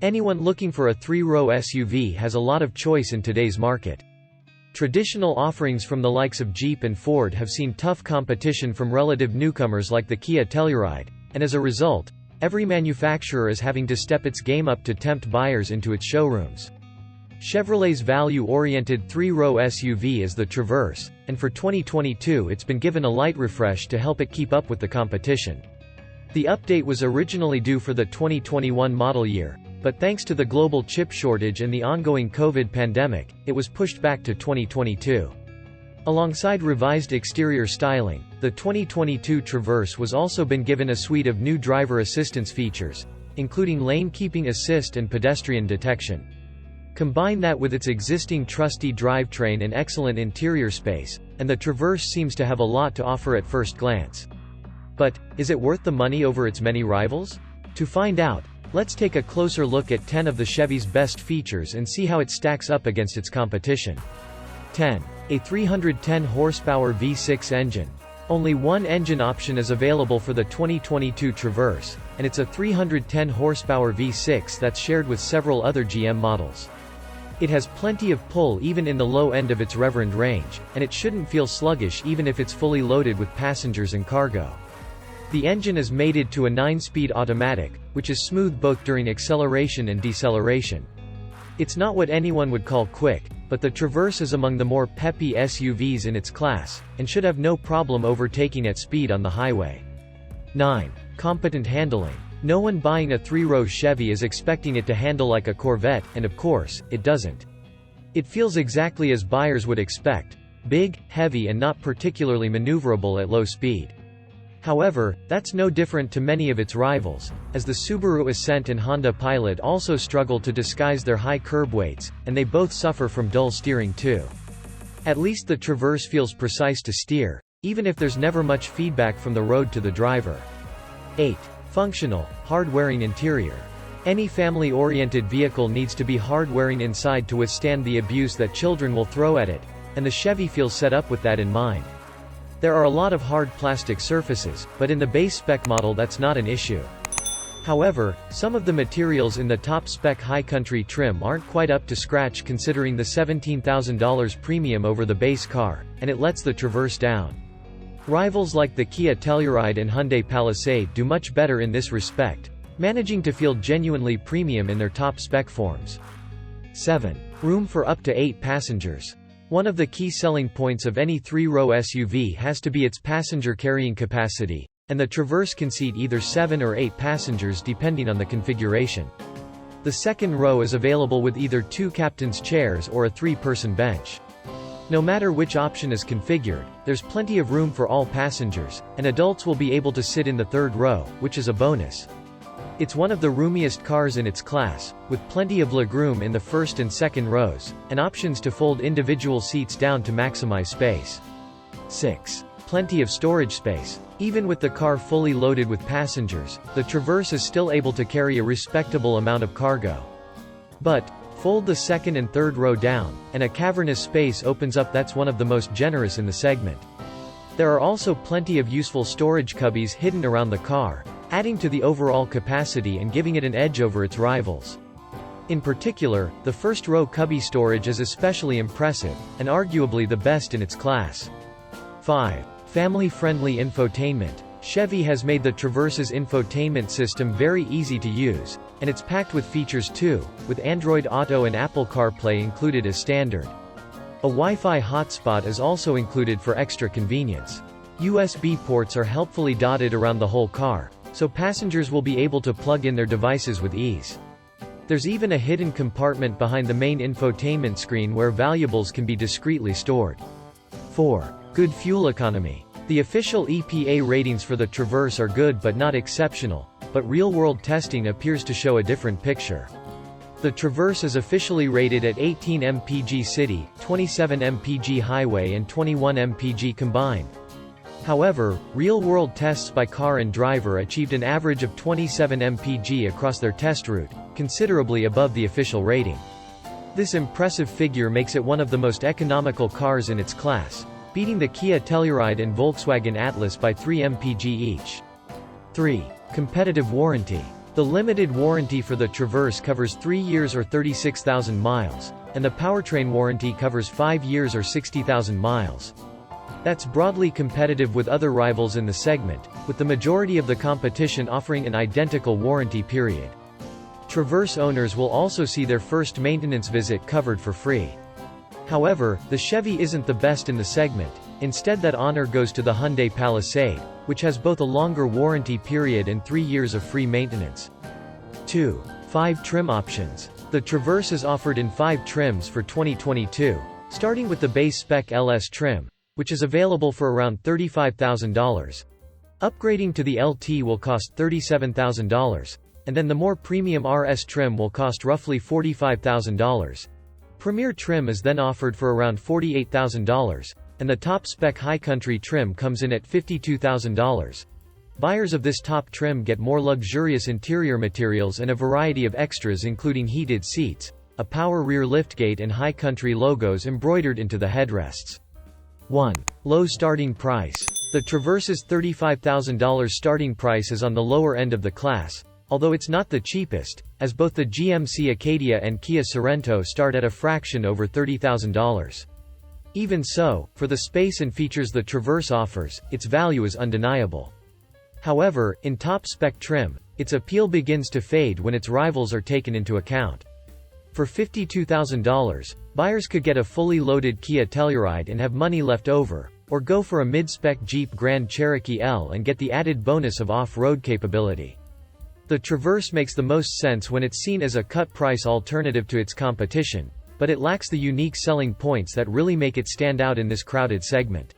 Anyone looking for a three-row SUV has a lot of choice in today's market. Traditional offerings from the likes of Jeep and Ford have seen tough competition from relative newcomers like the Kia Telluride, and as a result, every manufacturer is having to step its game up to tempt buyers into its showrooms. Chevrolet's value-oriented three-row SUV is the Traverse, and for 2022 it's been given a light refresh to help it keep up with the competition. The update was originally due for the 2021 model year, but thanks to the global chip shortage and the ongoing COVID pandemic, it was pushed back to 2022. Alongside revised exterior styling, the 2022 Traverse was also been given a suite of new driver assistance features, including lane keeping assist and pedestrian detection. Combine that with its existing trusty drivetrain and excellent interior space, and the Traverse seems to have a lot to offer at first glance. But, is it worth the money over its many rivals? To find out, let's take a closer look at 10 of the Chevy's best features and see how it stacks up against its competition. 10. A 310 horsepower V6 engine. Only one engine option is available for the 2022 Traverse, and it's a 310 horsepower V6 that's shared with several other GM models. It has plenty of pull even in the low end of its reverend range, and it shouldn't feel sluggish even if it's fully loaded with passengers and cargo. The engine is mated to a 9-speed automatic, which is smooth both during acceleration and deceleration. It's not what anyone would call quick, but the Traverse is among the more peppy SUVs in its class, and should have no problem overtaking at speed on the highway. 9. Competent handling. No one buying a three-row Chevy is expecting it to handle like a Corvette, and of course, it doesn't. It feels exactly as buyers would expect: big, heavy and not particularly maneuverable at low speed. However, that's no different to many of its rivals, as the Subaru Ascent and Honda Pilot also struggle to disguise their high curb weights, and they both suffer from dull steering too. At least the Traverse feels precise to steer, even if there's never much feedback from the road to the driver. 8. Functional, hard-wearing interior. Any family-oriented vehicle needs to be hard-wearing inside to withstand the abuse that children will throw at it, and the Chevy feels set up with that in mind. There are a lot of hard plastic surfaces, but in the base spec model that's not an issue. However, some of the materials in the top spec High Country trim aren't quite up to scratch considering the $17,000 premium over the base car, and it lets the Traverse down. Rivals like the Kia Telluride and Hyundai Palisade do much better in this respect, managing to feel genuinely premium in their top spec forms. 7. Room for up to 8 passengers. One of the key selling points of any three-row SUV has to be its passenger carrying capacity, and the Traverse can seat either 7 or 8 passengers depending on the configuration. The second row is available with either 2 captain's chairs or a 3-person bench. No matter which option is configured, there's plenty of room for all passengers, and adults will be able to sit in the third row, which is a bonus. It's one of the roomiest cars in its class, with plenty of legroom in the first and second rows, and options to fold individual seats down to maximize space. 6. Plenty of storage space. Even with the car fully loaded with passengers, the Traverse is still able to carry a respectable amount of cargo. But, fold the second and third row down, and a cavernous space opens up that's one of the most generous in the segment. There are also plenty of useful storage cubbies hidden around the car, adding to the overall capacity and giving it an edge over its rivals. In particular, the first row cubby storage is especially impressive, and arguably the best in its class. 5. Family-friendly infotainment. Chevy has made the Traverse's infotainment system very easy to use, and it's packed with features too, with Android Auto and Apple CarPlay included as standard. A Wi-Fi hotspot is also included for extra convenience. USB ports are helpfully dotted around the whole car, so passengers will be able to plug in their devices with ease. There's even a hidden compartment behind the main infotainment screen where valuables can be discreetly stored. 4. Good fuel economy. The official EPA ratings for the Traverse are good but not exceptional, but real-world testing appears to show a different picture. The Traverse is officially rated at 18 mpg city, 27 mpg highway and 21 mpg combined. However, real-world tests by car and driver achieved an average of 27 mpg across their test route, considerably above the official rating. This impressive figure makes it one of the most economical cars in its class, beating the Kia Telluride and Volkswagen Atlas by 3 mpg each. 3. Competitive warranty. The limited warranty for the Traverse covers 3 years or 36,000 miles, and the powertrain warranty covers 5 years or 60,000 miles. That's broadly competitive with other rivals in the segment, with the majority of the competition offering an identical warranty period. Traverse owners will also see their first maintenance visit covered for free. However, the Chevy isn't the best in the segment. Instead, that honor goes to the Hyundai Palisade, which has both a longer warranty period and 3 years of free maintenance. 2. 5 trim options. The Traverse is offered in 5 trims for 2022, starting with the base spec LS trim, which is available for around $35,000. Upgrading to the LT will cost $37,000, and then the more premium RS trim will cost roughly $45,000. Premier trim is then offered for around $48,000, and the top spec High Country trim comes in at $52,000. Buyers of this top trim get more luxurious interior materials and a variety of extras including heated seats, a power rear liftgate and High Country logos embroidered into the headrests. 1. Low starting price. The Traverse's $35,000 starting price is on the lower end of the class, although it's not the cheapest, as both the GMC Acadia and Kia Sorento start at a fraction over $30,000. Even so, for the space and features the Traverse offers, its value is undeniable. However, in top-spec trim, its appeal begins to fade when its rivals are taken into account. For $52,000, buyers could get a fully loaded Kia Telluride and have money left over, or go for a mid-spec Jeep Grand Cherokee L and get the added bonus of off-road capability. The Traverse makes the most sense when it's seen as a cut-price alternative to its competition, but it lacks the unique selling points that really make it stand out in this crowded segment.